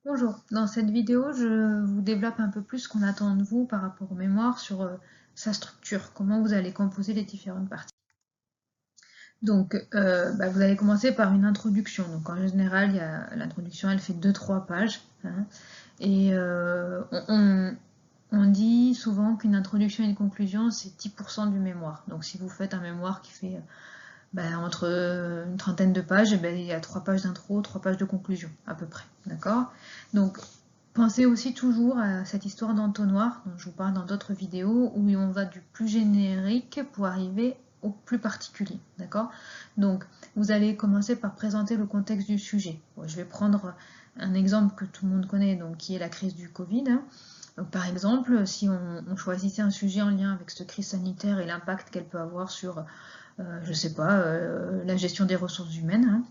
Bonjour, dans cette vidéo, je vous développe un peu plus ce qu'on attend de vous par rapport au mémoire sur sa structure, comment vous allez composer les différentes parties. Donc, vous allez commencer par une introduction. Donc, en général, l'introduction, elle fait 2-3 pages, hein. Et on dit souvent qu'une introduction et une conclusion, c'est 10% du mémoire. Donc, si vous faites un mémoire qui fait entre une trentaine de pages, il y a 3 pages d'intro, 3 pages de conclusion, à peu près. D'accord? Donc, pensez aussi toujours à cette histoire d'entonnoir dont je vous parle dans d'autres vidéos où on va du plus générique pour arriver au plus particulier. D'accord? Donc, vous allez commencer par présenter le contexte du sujet. Bon, je vais prendre un exemple que tout le monde connaît, donc, qui est la crise du Covid, hein. Donc, par exemple, si on choisissait un sujet en lien avec cette crise sanitaire et l'impact qu'elle peut avoir sur, je ne sais pas, la gestion des ressources humaines, hein.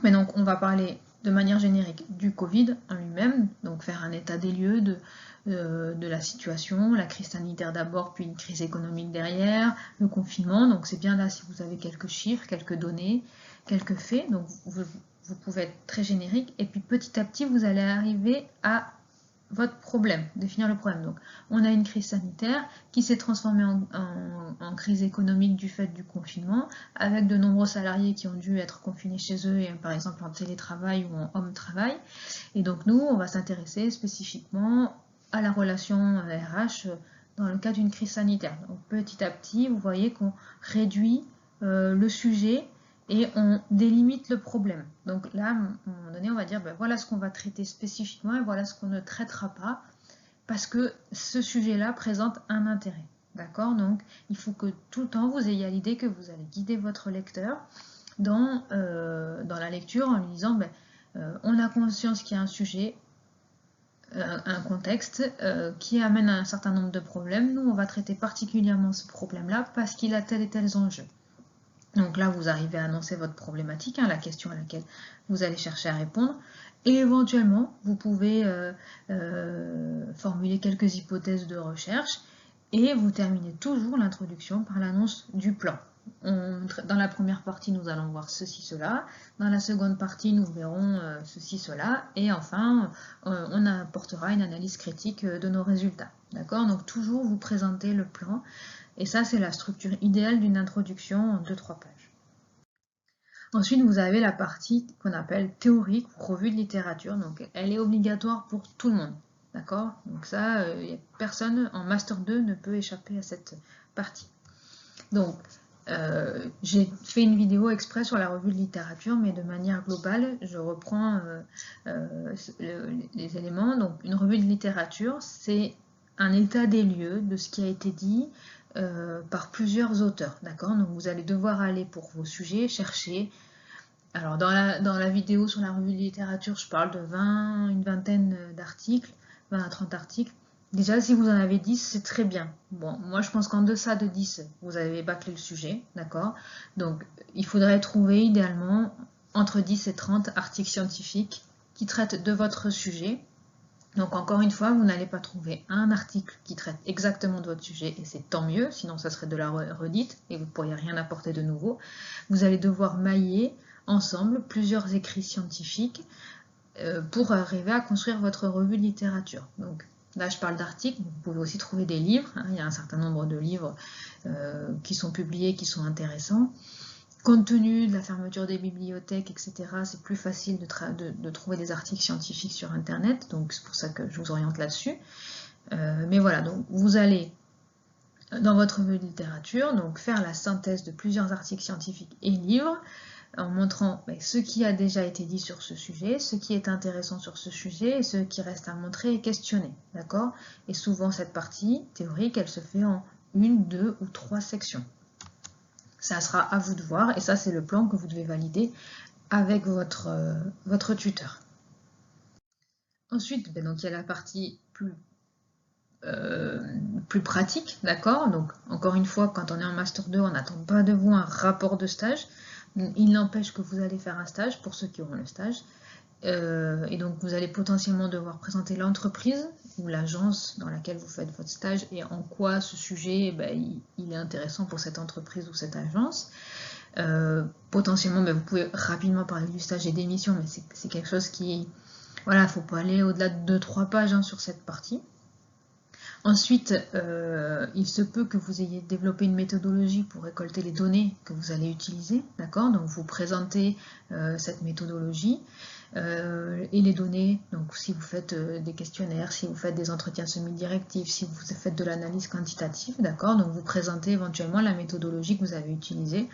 Mais donc, on va parler de manière générique du Covid en lui-même, donc faire un état des lieux de la situation, la crise sanitaire d'abord, puis une crise économique derrière, le confinement. Donc, c'est bien là si vous avez quelques chiffres, quelques données, quelques faits. Donc, vous pouvez être très générique. Et puis, petit à petit, vous allez arriver à votre problème, définir le problème. Donc, on a une crise sanitaire qui s'est transformée en crise économique du fait du confinement, avec de nombreux salariés qui ont dû être confinés chez eux, et par exemple en télétravail ou en home travail. Et donc, nous, on va s'intéresser spécifiquement à la relation RH dans le cas d'une crise sanitaire. Donc, petit à petit, vous voyez qu'on réduit le sujet et on délimite le problème. Donc là, à un moment donné, on va dire, voilà ce qu'on va traiter spécifiquement et voilà ce qu'on ne traitera pas, parce que ce sujet-là présente un intérêt. D'accord? Donc, il faut que tout le temps, vous ayez à l'idée que vous allez guider votre lecteur dans la lecture en lui disant, on a conscience qu'il y a un sujet, un contexte qui amène à un certain nombre de problèmes. Nous, on va traiter particulièrement ce problème-là parce qu'il a tel et tel enjeu. Donc là, vous arrivez à annoncer votre problématique, hein, la question à laquelle vous allez chercher à répondre. Et éventuellement, vous pouvez formuler quelques hypothèses de recherche et vous terminez toujours l'introduction par l'annonce du plan. Dans la première partie, nous allons voir ceci, cela. Dans la seconde partie, nous verrons ceci, cela. Et enfin, on apportera une analyse critique de nos résultats. D'accord? Donc toujours vous présentez le plan. Et ça, c'est la structure idéale d'une introduction en 2-3 pages. Ensuite, vous avez la partie qu'on appelle théorique ou revue de littérature. Donc, elle est obligatoire pour tout le monde. D'accord? Donc ça, personne en Master 2 ne peut échapper à cette partie. Donc, j'ai fait une vidéo exprès sur la revue de littérature, mais de manière globale, je reprends les éléments. Donc, une revue de littérature, c'est un état des lieux de ce qui a été dit par plusieurs auteurs. D'accord? Donc, vous allez devoir aller pour vos sujets chercher. Alors, dans la vidéo sur la revue de littérature, je parle de une vingtaine d'articles, 20 à 30 articles. Déjà, si vous en avez 10, c'est très bien. Bon, moi, je pense qu'en deçà de 10, vous avez bâclé le sujet, d'accord? Donc, il faudrait trouver idéalement entre 10 et 30 articles scientifiques qui traitent de votre sujet. Donc, encore une fois, vous n'allez pas trouver un article qui traite exactement de votre sujet, et c'est tant mieux, sinon ça serait de la redite, et vous ne pourriez rien apporter de nouveau. Vous allez devoir mailler ensemble plusieurs écrits scientifiques pour arriver à construire votre revue de littérature. Donc, là, je parle d'articles, vous pouvez aussi trouver des livres, hein, il y a un certain nombre de livres qui sont publiés, qui sont intéressants. Compte tenu de la fermeture des bibliothèques, etc., c'est plus facile de trouver des articles scientifiques sur Internet, donc c'est pour ça que je vous oriente là-dessus. Mais voilà, donc vous allez dans votre revue de littérature, donc faire la synthèse de plusieurs articles scientifiques et livres, en montrant ce qui a déjà été dit sur ce sujet, ce qui est intéressant sur ce sujet et ce qui reste à montrer et questionner. D'accord? Et souvent, cette partie théorique, elle se fait en 1, 2 ou 3 sections. Ça sera à vous de voir, et ça, c'est le plan que vous devez valider avec votre tuteur. Ensuite, donc, il y a la partie plus pratique, d'accord? Donc, encore une fois, quand on est en Master 2, on n'attend pas de vous un rapport de stage. Il n'empêche que vous allez faire un stage pour ceux qui auront le stage. Et donc, vous allez potentiellement devoir présenter l'entreprise ou l'agence dans laquelle vous faites votre stage et en quoi ce sujet il est intéressant pour cette entreprise ou cette agence. Potentiellement, vous pouvez rapidement parler du stage et des missions, mais c'est quelque chose qui Voilà, il ne faut pas aller au-delà de 2-3 pages hein, sur cette partie. Ensuite, il se peut que vous ayez développé une méthodologie pour récolter les données que vous allez utiliser, d'accord? Donc vous présentez cette méthodologie et les données, donc si vous faites des questionnaires, si vous faites des entretiens semi-directifs, si vous faites de l'analyse quantitative, d'accord? Donc vous présentez éventuellement la méthodologie que vous avez utilisée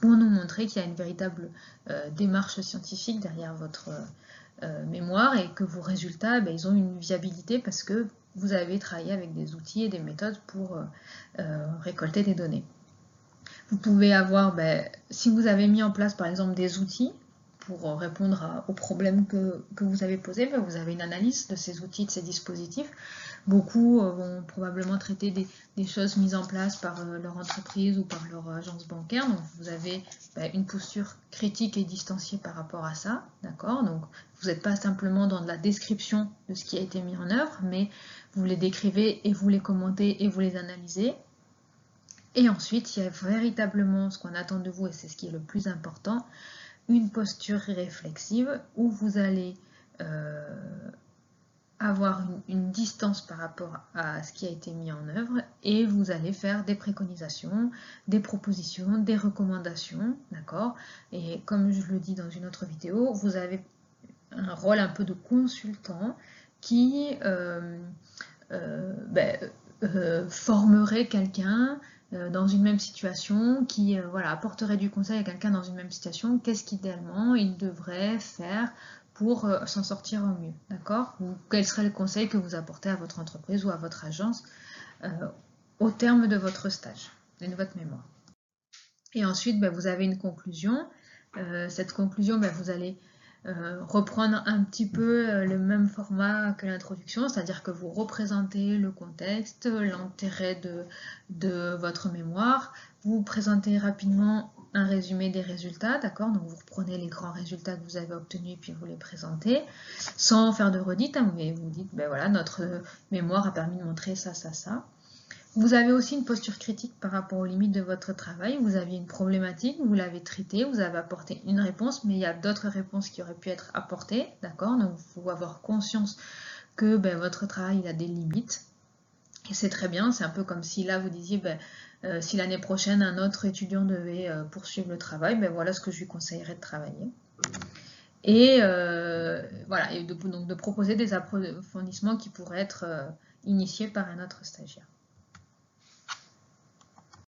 pour nous montrer qu'il y a une véritable démarche scientifique derrière votre mémoire et que vos résultats, ils ont une viabilité parce que vous avez travaillé avec des outils et des méthodes pour récolter des données. Vous pouvez avoir, si vous avez mis en place par exemple des outils pour répondre aux problèmes que vous avez posés, vous avez une analyse de ces outils, de ces dispositifs. Beaucoup vont probablement traiter des choses mises en place par leur entreprise ou par leur agence bancaire. Donc vous avez une posture critique et distanciée par rapport à ça, d'accord? Donc vous n'êtes pas simplement dans de la description de ce qui a été mis en œuvre, mais vous les décrivez et vous les commentez et vous les analysez. Et ensuite, il y a véritablement ce qu'on attend de vous, et c'est ce qui est le plus important, une posture réflexive où vous allez avoir une distance par rapport à ce qui a été mis en œuvre et vous allez faire des préconisations, des propositions, des recommandations, d'accord? Et comme je le dis dans une autre vidéo, vous avez un rôle un peu de consultant qui formerait quelqu'un dans une même situation, qui apporterait du conseil à quelqu'un dans une même situation, qu'est-ce qu'idéalement il devrait faire pour s'en sortir au mieux, d'accord? Ou quel serait le conseil que vous apportez à votre entreprise ou à votre agence au terme de votre stage et de votre mémoire. Et ensuite, vous avez une conclusion. Cette conclusion, vous allez reprendre un petit peu le même format que l'introduction, c'est-à-dire que vous représentez le contexte, l'intérêt de votre mémoire, vous présentez rapidement un résumé des résultats, d'accord? Donc vous reprenez les grands résultats que vous avez obtenus et puis vous les présentez, sans faire de redite, hein, mais vous dites, voilà, notre mémoire a permis de montrer ça, ça, ça. Vous avez aussi une posture critique par rapport aux limites de votre travail. Vous aviez une problématique, vous l'avez traitée, vous avez apporté une réponse, mais il y a d'autres réponses qui auraient pu être apportées, d'accord? Donc, il faut avoir conscience que votre travail il a des limites. Et c'est très bien, c'est un peu comme si là vous disiez, si l'année prochaine un autre étudiant devait poursuivre le travail, voilà ce que je lui conseillerais de travailler. Et voilà, et donc de proposer des approfondissements qui pourraient être initiés par un autre stagiaire.